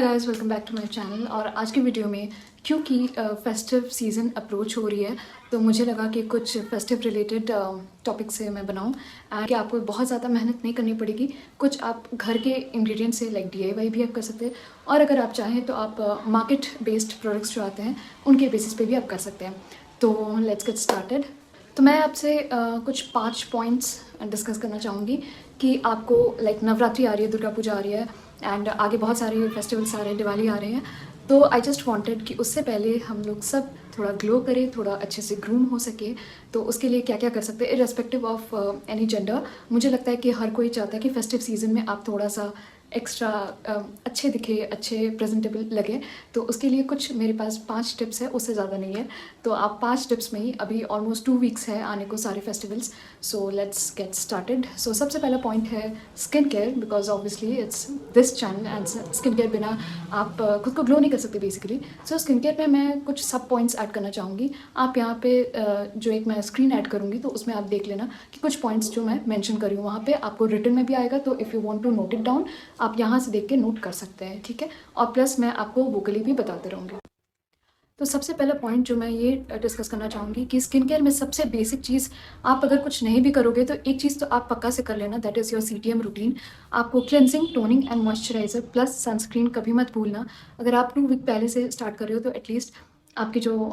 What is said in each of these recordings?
Hi guys, welcome back to my channel. और आज की वीडियो में क्योंकि फेस्टिव सीज़न अप्रोच हो रही है तो मुझे लगा कि कुछ फेस्टिव रिलेटेड टॉपिक से मैं बनाऊं एंड कि आपको बहुत ज़्यादा मेहनत नहीं करनी पड़ेगी। कुछ आप घर के इंग्रेडिएंट्स से लाइक DIY भी आप कर सकते हैं, और अगर आप चाहें तो आप मार्केट बेस्ड प्रोडक्ट्स जो आते हैं उनके बेसिस पे भी आप कर सकते हैं। तो लेट्स गेट स्टार्टेड। तो मैं आपसे कुछ 5 पॉइंट्स डिस्कस करना चाहूँगी कि आपको लाइक नवरात्रि आ रही है, दुर्गा पूजा आ रही है एंड आगे बहुत सारे फेस्टिवल्स आ रहे हैं, दिवाली आ रहे हैं। तो आई जस्ट वांटेड कि उससे पहले हम लोग सब थोड़ा ग्लो करें, थोड़ा अच्छे से ग्रूम हो सके। तो उसके लिए क्या क्या कर सकते हैं इर्रेस्पेक्टिव ऑफ एनी जेंडर। मुझे लगता है कि हर कोई चाहता है कि फेस्टिव सीजन में आप थोड़ा सा एक्स्ट्रा अच्छे दिखे, अच्छे प्रेजेंटेबल लगे। तो उसके लिए कुछ मेरे पास 5 टिप्स है, उससे ज़्यादा नहीं है। तो आप 5 टिप्स में ही, अभी ऑलमोस्ट 2 वीक्स है आने को सारे festivals. So let's get started. So सबसे पहला पॉइंट है skin care, because obviously it's this channel and skin care बिना आप खुद को ग्लो नहीं कर सकते बेसिकली। सो स्किन केयर में मैं कुछ सब पॉइंट्स ऐड करना चाहूँगी। आप यहाँ पे जो एक मैं स्क्रीन ऐड करूँगी तो उसमें आप देख लेना कि कुछ पॉइंट्स जो मैं मेंशन करी हूँ वहाँ पे आपको रिटन में भी आएगा। तो if you want to note it down, आप यहाँ से देख के नोट कर सकते हैं, ठीक है। और प्लस मैं आपको वोकली भी बताते रहूँगी। तो सबसे पहला पॉइंट जो मैं ये डिस्कस करना चाहूँगी कि स्किन केयर में सबसे बेसिक चीज़, आप अगर कुछ नहीं भी करोगे तो एक चीज़ तो आप पक्का से कर लेना, that is your CTM routine. आपको cleansing, toning and moisturiser plus sunscreen कभी मत भूलना। अगर आप 2 वीक पहले से स्टार्ट कर रहे हो तो एटलीस्ट आपकी जो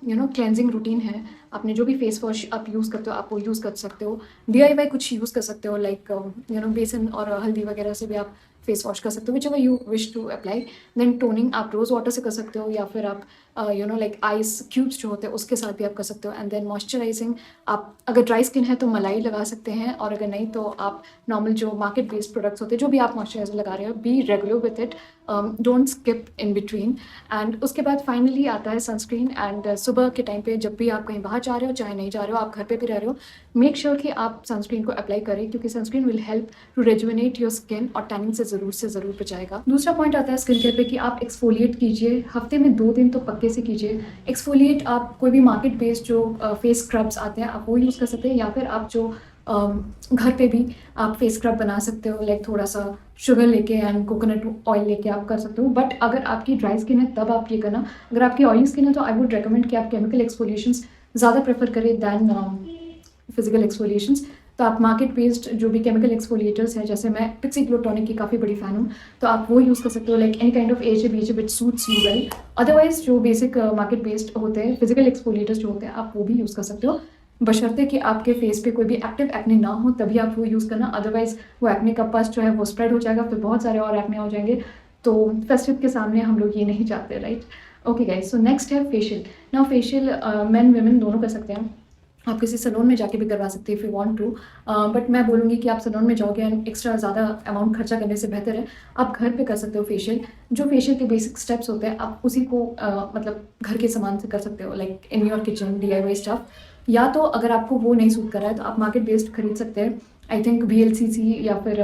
क्लेंजिंग रूटीन है, आपने जो भी फेस वॉश आप यूज़ करते हो आप वो यूज़ कर सकते हो। DIY कुछ यूज़ कर सकते हो, लाइक बेसन और हल्दी वगैरह से भी आप फेस वॉश कर सकते हो, whichever you wish to apply. Then toning आप रोज़ वाटर से कर सकते हो, या फिर आप लाइक आइस क्यूब्स जो होते हैं उसके साथ भी आप कर सकते हो। एंड देन मॉइस्चराइजिंग, आप अगर ड्राई स्किन है तो मलाई लगा सकते हैं, और अगर नहीं तो आप नॉर्मल जो मार्केट बेस्ड प्रोडक्ट्स होते हैं, जो भी आप मॉइस्चराइजर लगा रहे हो, be regular with it, don't skip in between. And उसके बाद फाइनली आता है सनस्क्रीन। एंड सुबह के टाइम पे जब भी आप कहीं बाहर जा रहे हो, चाहे नहीं जा रहे हो, आप घर पे भी रह रहे हो, मेक श्योर कि आप सनस्क्रीन को अप्लाई करें, क्योंकि sunscreen will help to rejuvenate your skin और टैनिंग से ज़रूर बचाएगा। दूसरा पॉइंट आता है स्किन केयर पे कि आप एक्सफोलिएट कीजिए, हफ्ते में 2 दिन तो पक्के से कीजिए। एक्सफोलिएट आप कोई भी मार्केट बेस्ड जो फेस स्क्रब्स आते हैं आप वो यूज़ कर सकते हैं, या फिर आप जो घर पे भी आप फेस स्क्रब बना सकते हो, लाइक थोड़ा सा शुगर लेके एंड कोकोनट ऑयल लेके आप कर सकते हो। बट अगर आपकी ड्राई स्किन है तब आप ये करना। अगर आपकी ऑयली स्किन है तो आई वुड रिकमेंड कि आप केमिकल एक्सफोलिएशंस ज़्यादा प्रेफर करें दैन फिजिकल एक्सफोलिएशंस। तो आप मार्केट बेस्ड जो भी केमिकल एक्सफोलिएटर्स हैं, जैसे मैं पिक्सी ग्लो टॉनिक की काफ़ी बड़ी फ़ैन हूँ, तो आप वो यूज़ कर सकते हो, like any kind of AHA BHA which suits you well. Otherwise जो बेसिक मार्केट बेस्ड होते हैं फिजिकल एक्सफोलिएटर्स जो होते हैं आप वो भी यूज़ कर सकते हो, बशर्ते कि आपके फेस पे कोई भी एक्टिव एक्ने ना हो, तभी आप वो यूज़ करना। अदरवाइज वो एक्ने का पस जो है वो स्प्रेड हो जाएगा, फिर बहुत सारे और एक्ने हो जाएंगे। तो फेस्टिव के सामने हम लोग ये नहीं चाहते, right. Okay guys, so next है facial. Now facial men women दोनों कर सकते हैं। आप किसी सैलून में जाके भी करवा सकते हैं if you want to, but मैं बोलूँगी कि आप सैलून में जाओगे एंड एक्स्ट्रा ज़्यादा अमाउंट खर्चा करने से बेहतर है आप घर पे कर सकते हो फेशियल। जो फेशियल के बेसिक स्टेप्स होते हैं आप उसी को मतलब घर के सामान से कर सकते हो, like in your kitchen DIY stuff. या तो अगर आपको वो नहीं सूट कर रहा है तो आप मार्केट बेस्ड खरीद सकते हैं। आई थिंक VLCC या फिर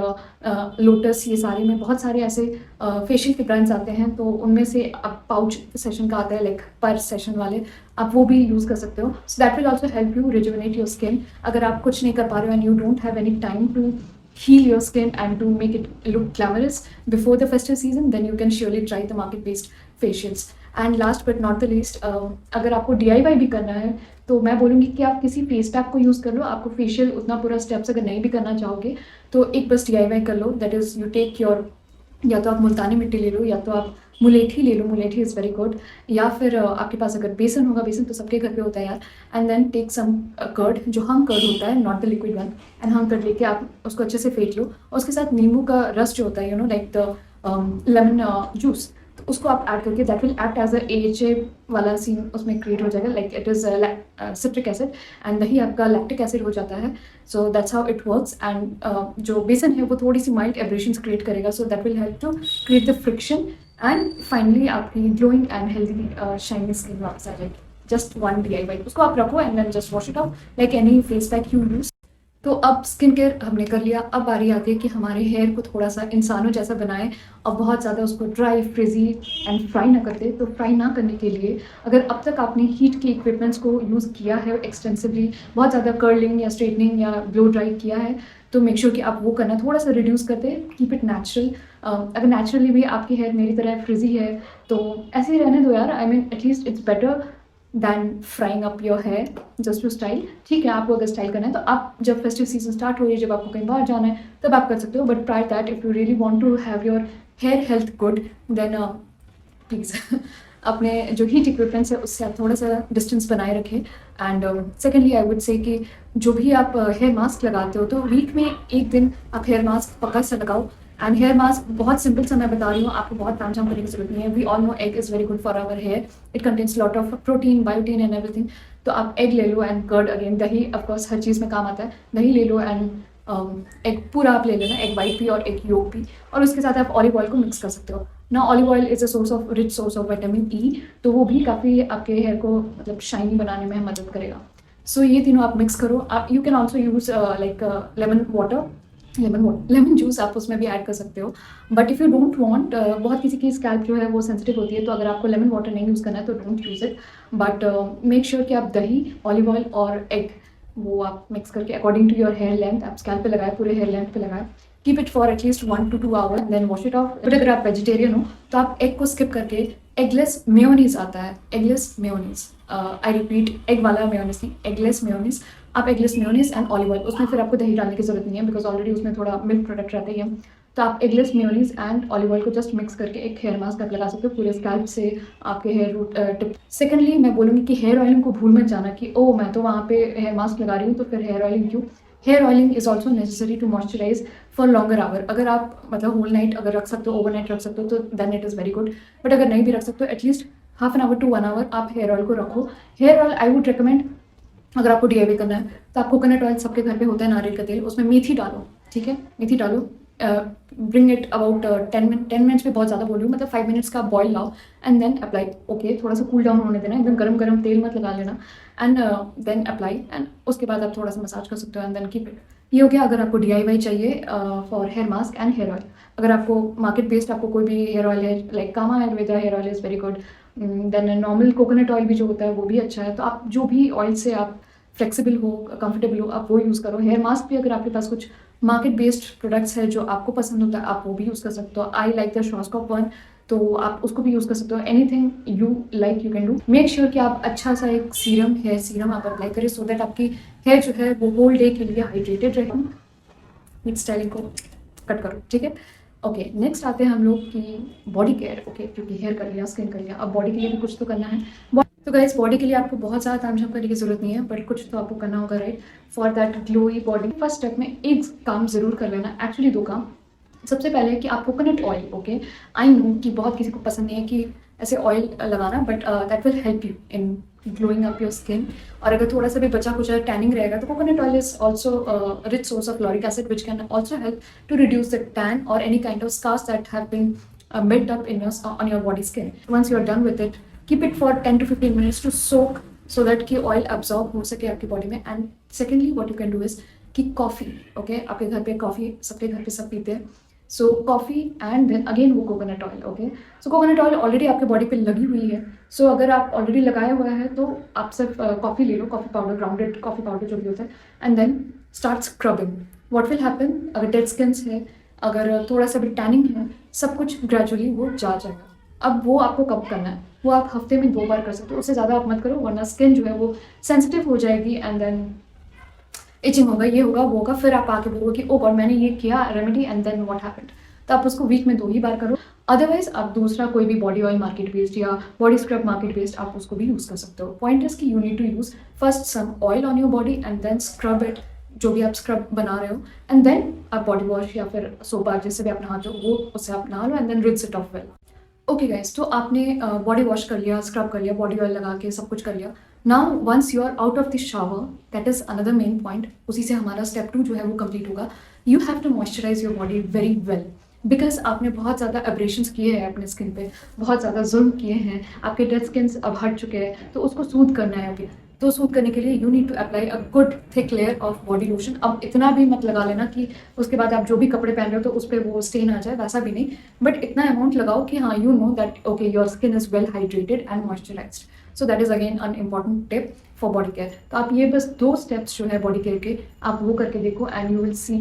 लोटस, ये सारे में बहुत सारे ऐसे फेशियल के ब्रांड्स आते हैं, तो उनमें से अब पाउच सेशन का आता है, लाइक पर सेशन वाले, आप वो भी यूज़ कर सकते हो। So that will also help you rejuvenate your skin. अगर आप कुछ नहीं कर पा रहे हो and you don't have any time to heal your skin and to make it look glamorous before the festive season, then you can surely try the market based facials. And last but not the least, अगर आपको DIY भी करना है तो मैं बोलूँगी कि आप किसी फेस पैक को यूज़ कर लो। आपको फेशियल उतना पूरा स्टेप्स अगर नहीं भी करना चाहोगे तो एक बस DIY कर लो, that is you take your, या तो आप मुल्तानी मिट्टी ले लो, या तो आप मुलेठी ले लो, मुलेठी इज़ वेरी गुड, या फिर आपके पास अगर बेसन होगा, बेसन तो सबके घर पे होता है यार। And then take some curd, जो हंग कर्ड होता है, not the liquid one, and hung curd लेके आप उसको अच्छे से फेंट लो, और उसके साथ नींबू का रस जो होता है, लाइक द लेमन जूस, तो उसको आप ऐड करके that will act as a AHA वाला सीन उसमें क्रिएट हो जाएगा, like it is citric acid, and दही आपका लैक्टिक एसिड हो जाता है। So that's how it works. And जो बेसन है वो थोड़ी सी माइल्ड एब्रेशंस क्रिएट करेगा, so that will help to create the friction, and finally आपकी glowing and healthy shiny skin वापस आ जाएगी। जस्ट वन DIY, उसको आप रखो and then just wash it off like any face pack you use. तो अब स्किन केयर हमने कर लिया, अब बारी आती है कि हमारे हेयर को थोड़ा सा इंसानों जैसा बनाएं और बहुत ज़्यादा उसको ड्राई, फ्रिजी एंड फ्राई ना करते। तो फ्राई ना करने के लिए, अगर अब तक आपने हीट के इक्विपमेंट्स को यूज़ किया है एक्सटेंसिवली, बहुत ज़्यादा कर्लिंग या स्ट्रेटनिंग या ब्लो ड्राई किया है, तो मेक श्योर कि आप वो करना थोड़ा सा रिड्यूस करते, कीप इट नेचुरल। अगर नेचुरली भी आपकी हेयर मेरी तरह फ्रिजी है तो ऐसे ही रहने दो यार। I mean at least it's better than frying up your hair just to style. ठीक है, आपको अगर स्टाइल करना है तो आप जब फेस्टिव सीजन स्टार्ट हो रही है, जब आपको कहीं बाहर जाना है, तब आप कर सकते हो। But prior that if you really want to have your hair health good then please अपने जो हीट इक्विपमेंट्स है उससे आप थोड़ा सा डिस्टेंस बनाए रखें। And secondly I would say कि जो भी आप हेयर मास्क लगाते हो तो वीक में एक दिन आप हेयर मास्क पक्का से लगाओ। एंड हेयर मास्क बहुत सिंपल सा मैं बता रही हूँ, आपको बहुत तामझाम करने की जरूरत नहीं है। We all know egg is very good for our hair, it contains lot of protein, biotin and everything. तो आप एग ले लो एंड कर्ड, अगेन दही ऑफकोर्स हर चीज़ में काम आता है। दही ले लो एंड एग पूरा आप ले लेना, एग वाइट भी और एग योक भी, और उसके साथ आप ऑलिव ऑयल को मिक्स कर सकते हो ना। Olive oil is a source of rich source of vitamin E, तो वो भी काफ़ी आपके हेयर को मतलब शाइनी बनाने में मदद करेगा। सो ये तीनों आप मिक्स करो। आप you can also use like lemon water, lemon juice आप उसमें भी ऐड कर सकते हो। But if you don't want, बहुत किसी की स्कैल्प जो है वो सेंसिटिव होती है, तो अगर आपको लेमन वाटर नहीं यूज़ करना है तो don't use it. But make sure कि आप दही, ऑलिव ऑयल और एग वो आप मिक्स करके according to your hair length आप स्कैल्प पे लगाए, पूरे हेयर लेंथ पे लगाए। Keep it for at least 1 to 2 hour then wash it off. But अगर आप वेजिटेरियन हो तो आप एग को स्किप करके एगलेस मेयोनीज आता है, eggless mayonnaise, I repeat, egg वाला मेयोनीज नहीं, एगलेस मेयोनीज। आप eggless mayonnaise and olive oil, उसमें फिर आपको दही डालने की जरूरत नहीं है बिकॉज ऑलरेडी उसमें थोड़ा मिल्क प्रोडक्ट रहता ही है। तो आप eggless mayonnaise and olive oil को जस्ट मिक्स करके एक हेयर मास्क आप लगा सकते हो पूरे स्कैल्प से आपके हेयर रूट टिप। सेकेंडली मैं बोलूँगी कि हेयर ऑयलिंग को भूल मत जाना कि ओ मैं तो वहाँ पे हेयर मास्क लगा रही हूँ तो फिर हेयर ऑयलिंग क्यों। Hair oiling is also necessary to moisturise for longer hour. अगर आप मतलब होल नाइट अगर रख सकते हो, ओवरनाइट रख सकते हो तो then it is very good. But अगर नहीं भी रख सकते हो at least half an hour to 1 hour आप हेयर ऑयल को रखो। Hair oil I would recommend, अगर आपको DIY करना है तो आप कोकोनट ऑयल, सबके घर पे होता है नारियल का तेल, उसमें मेथी डालो। ठीक है, मेथी डालो, ब्रिंग इट अबाउट 10 मिनट्स में बहुत ज़्यादा बोल रही हूँ, मतलब 5 मिनट्स का बॉयल लाओ एंड देन अप्लाई। ओके, थोड़ा सा कूल डाउन होने देना, एकदम गरम गरम तेल मत लगा लेना। एंड देन अप्लाई एंड उसके बाद आप थोड़ा सा मसाज कर सकते हो एंड देन कीप इट। ये हो गया अगर आपको DIY चाहिए for hair mask and hair oil. अगर आपको मार्केट बेस्ड आपको कोई भी हेयर ऑयल है, like Kama Ayurveda hair oil is very good, then normal coconut oil भी जो होता है वो भी अच्छा है। तो आप जो भी ऑयल से आप फ्लेक्सिबल हो, कंफर्टेबल हो, आप वो यूज़ करो। हेयर मास्क भी अगर आपके पास कुछ मार्केट बेस्ड प्रोडक्ट्स है जो आपको पसंद होता है आप वो भी यूज़ कर सकते हो। आई लाइक द शॉर्सकॉप वन, तो आप उसको भी यूज़ कर सकते हो। Anything you like you can do. Make sure कि आप अच्छा सा एक सीरम, हेयर सीरम आप अप्लाई करें सो दैट आपकी हेयर जो है वो होल डे के लिए हाइड्रेटेड रहे। मिड स्टाइलिंग को कट करो, ठीक है। ओके, नेक्स्ट आते हैं हम लोग की बॉडी केयर। ओके, क्योंकि हेयर कर लिया, स्किन कर लिया, अब बॉडी के लिए भी कुछ तो करना है। तो गाइस, बॉडी के लिए आपको बहुत ज़्यादा तामझाम करने की जरूरत नहीं है, बट कुछ तो आपको करना होगा, right, for that glowy body. First step में एक काम जरूर कर लेना, एक्चुअली 2 काम। सबसे पहले कि आप coconut oil, okay, I know कि बहुत किसी को पसंद नहीं है कि ऐसे ऑयल लगाना, but that will help you in glowing up your skin. और अगर थोड़ा सा भी बचा कुछ टैनिंग रहेगा तो coconut oil is also rich source of lauric acid which can also help to reduce the tan और any kind of scars that have been built up in on your body skin. Once you are done with it, keep it for 10 to 15 minutes to soak so that कि oil absorb हो सके आपकी body में। And secondly what you can do is कि coffee, okay, आपके घर पे coffee, सबके घर पे सब पीते हैं, सो कॉफ़ी एंड देन अगेन वो कोकोनट ऑयल। ओके, सो कोकोनट ऑयल ऑलरेडी आपके बॉडी पे लगी हुई है, सो अगर आप ऑलरेडी लगाया हुआ है तो आप सिर्फ कॉफ़ी ले लो, coffee powder, grounded coffee powder जो भी होता है, and then start scrubbing. What will happen, अगर डेड स्किन्स है, अगर थोड़ा सा भी टैनिंग है, सब कुछ ग्रेजुअली वो जा जाएगा। अब वो आपको कब करना है, वो आप हफ्ते में 2 बार कर सकते हो, उससे ज़्यादा आप मत करो वरना स्किन जो है वो सेंसिटिव हो जाएगी एंड देन इचिंग होगा, ये होगा, वो होगा, फिर आप आके बोलोगे कि ओ गॉड मैंने ये किया remedy and then what happened. तो आप उसको वीक में 2 ही बार करो। अदरवाइज आप दूसरा कोई भी बॉडी ऑयल मार्केट बेस्ड या बॉडी स्क्रब मार्केट बेस्ड आप उसको भी यूज़ कर सकते हो। पॉइंट इज कि you need to use first some oil on your body and then scrub it, जो भी आप स्क्रब बना रहे हो, एंड देन आप बॉडी वॉश या फिर सोप बार जिससे भी आप नहाते हो वो उससे आप नहा लो and then rinse it off well. Okay guys, तो आपने बॉडी वॉश कर लिया, स्क्रब कर लिया, बॉडी ऑयल लगा के सब कुछ कर लिया। Now once you are out of the shower, that is another main point, उसी से हमारा स्टेप 2 जो है वो कंप्लीट होगा। You have to moisturise your body very well because आपने बहुत ज़्यादा एब्रेशंस किए हैं अपने स्किन पे, बहुत ज़्यादा जुल्म किए हैं, आपके डेड स्किन्स अब हट चुके हैं, तो उसको सूद करना है। अभी तो सूद करने के लिए you need to apply a good thick layer of body lotion. अब इतना भी मत लगा लेना कि उसके बाद आप जो भी कपड़े पहन रहे हो तो उस पर वो स्टेन आ जाए, वैसा भी नहीं, बट इतना अमाउंट लगाओ कि हाँ you know that okay your skin is well hydrated and moisturised. So that is again an important tip. For body care. तो आप ये बस 2 स्टेप्स जो है बॉडी केयर के, आप वो करके देखो and you will see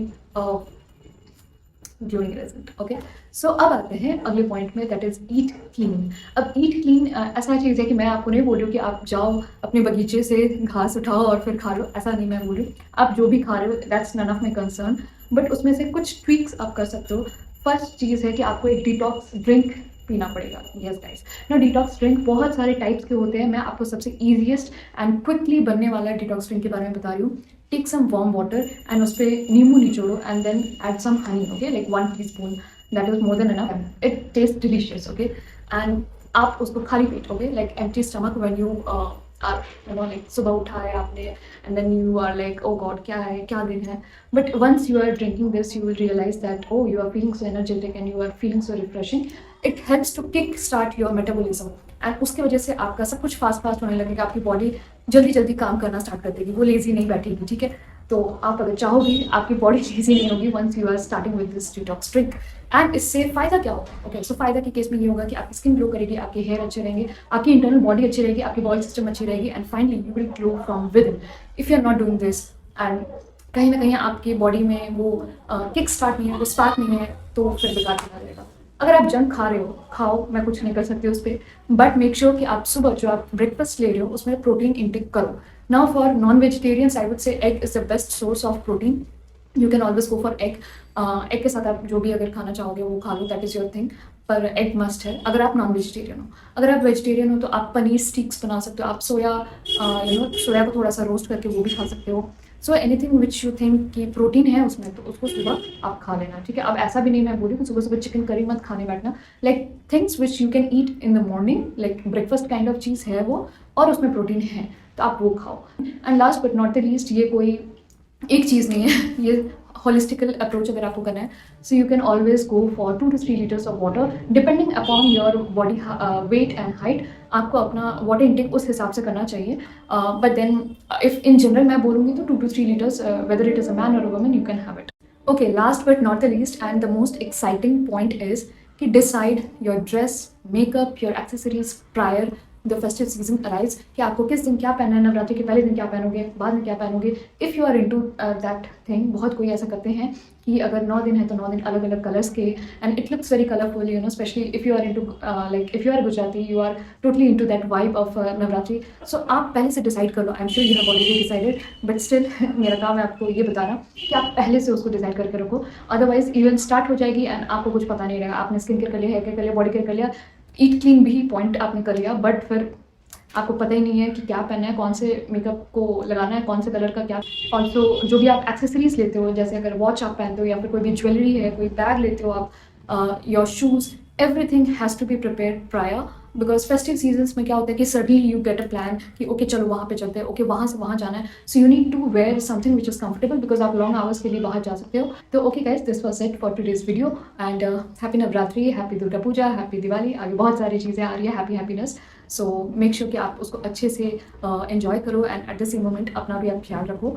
glowing result. Okay, so अब आते हैं अगले पॉइंट में, दैट इज ईट क्लीन। अब ईट क्लीन ऐसा चीज़ है कि मैं आपको नहीं बोल रही हूँ कि आप जाओ अपने बगीचे से घास उठाओ और फिर खा लो, ऐसा नहीं मैं बोल रही हूँ। आप जो भी खा रहे हो that's none of my concern, but उसमें से कुछ ट्विक्स आप कर सकते हो। फर्स्ट चीज़ है कि आपको एक डिटॉक्स ड्रिंक पीना पड़ेगा। यस गाइस, ना डिटॉक्स ड्रिंक बहुत सारे टाइप्स के होते हैं, मैं आपको सबसे ईजिएस्ट एंड क्विकली बनने वाला डिटॉक्स ड्रिंक के बारे में बता रही हूँ। Take some warm water and उस पर नींबू निचोड़ो and then add some honey, okay, like 1 teaspoon, that is more than enough, it taste delicious, okay. And आप उसको खाली पेट, okay, like empty stomach when you are like सुबह उठा है आपने and then you are like oh god क्या है, क्या दिन है, but once you are drinking this you will realise that O you are feeling so energetic and you are feeling so refreshing. It helps to kick start your metabolism and उसकी वजह से आपका सब कुछ फास्ट फास्ट होने लगेगा, आपकी body जल्दी जल्दी काम करना स्टार्ट कर देगी, वो लेजी नहीं बैठेगी, ठीक है। तो आप अगर चाहोगी आपकी बॉडी लेजी नहीं होगी once you are starting with this detox drink. And इससे फ़ायदा क्या होगा, ओके, सो फ़ायदा के केस में ये होगा कि आपकी स्किन ग्लो करेगी, आपके हेयर अच्छे रहेंगे, आपकी इंटरनल बॉडी अच्छी रहेगी, आपकी बॉडी सिस्टम अच्छी रहेगी and finally you will glow from within. If you are not doing this and कहीं ना कहीं आपकी बॉडी में वो किक स्टार्ट नहीं है, वो स्पार्क नहीं है, तो फिर बेकार बना रहेगा। अगर आप जंक खा रहे हो खाओ, मैं कुछ नहीं कर सकती उस पर, बट मेक श्योर कि आप सुबह जो आप ब्रेकफास्ट ले रहे हो उसमें प्रोटीन इंटेक करो। Now for non vegetarians I would say egg is the best source of protein, you can always go for egg. Egg के साथ आप जो भी अगर खाना चाहोगे वो खा लो, दैट इज़ योर थिंग, पर एग मस्ट है अगर आप नॉन वेजिटेरियन हो। अगर आप वेजिटेरियन हो तो आप पनीर स्टिक्स बना सकते हो, आप सोया सोया को थोड़ा सा रोस्ट करके वो भी खा सकते हो। So anything which you think कि प्रोटीन है उसमें तो उसको सुबह आप खा लेना, ठीक है। अब ऐसा भी नहीं मैं बोली कि सुबह सुबह चिकन करी मत खाने बैठना, like things which you can eat in the morning, like breakfast kind of चीज़ है वो और उसमें प्रोटीन है तो आप वो खाओ। And last but not the least, ये कोई एक चीज़ नहीं है, ये होलिस्टिकल अप्रोच अगर आपको करना है, so you can always go for 2 to 3 litres of water depending upon your body weight and height. आपको अपना वाटर इंटेक उस हिसाब से करना चाहिए, but then if in general मैं बोलूँगी तो 2 to 3 litres, whether it is a man और a woman, you can have it. Okay, last but not the least and the most exciting point is कि decide your dress, makeup, your accessories prior the festive season arrives, कि आपको किस दिन क्या पहनना है, नवरात्रि के पहले दिन क्या पहनोगे, बाद में क्या पहनोगे। If you are into that thing, बहुत कोई ऐसा करते हैं कि अगर 9 दिन है तो 9 दिन अलग अलग कलर्स के, and it looks very colourful, you know, specially if you are into like if you are Gujarati, you are totally into that vibe of Navratri. सो आप पहले से डिसाइड कर लो, I am sure you have already decided, but still मेरा काम है आपको ये बताना कि आप पहले से उसको डिसाइड करके रखो, अदरवाइज इवेंट स्टार्ट हो जाएगी एंड आपको कुछ पता नहीं रहेगा। आपने स्किन केयर कर लिया, हेयर केयर कर लिया, बॉडी केयर कर लिया, ईट क्लीन भी पॉइंट आपने कर लिया, बट फिर आपको पता ही नहीं है कि क्या पहनना है, कौन से मेकअप को लगाना है, कौन से कलर का क्या। ऑल्सो जो भी आप एक्सेसरीज लेते हो, जैसे अगर वॉच आप पहनते हो या फिर कोई भी ज्वेलरी है, कोई बैग लेते हो आप, your shoes, everything has to be prepared prior, because festive seasons में क्या होता है कि suddenly you get a plan कि ओके चलो वहाँ पे चलते हैं, ओके वहाँ से वहाँ जाना है, so you need to wear something which is comfortable, because आप लॉन्ग आवर्स के लिए बाहर जा सकते हो। तो okay guys, this was it for today's video and happy Navratri, happy Durga Puja, happy Diwali, आगे बहुत सारी चीज़ें आ रही है, happy happiness. So make sure कि आप उसको अच्छे से एंजॉय करो and at the same moment अपना भी आप ख्याल रखो।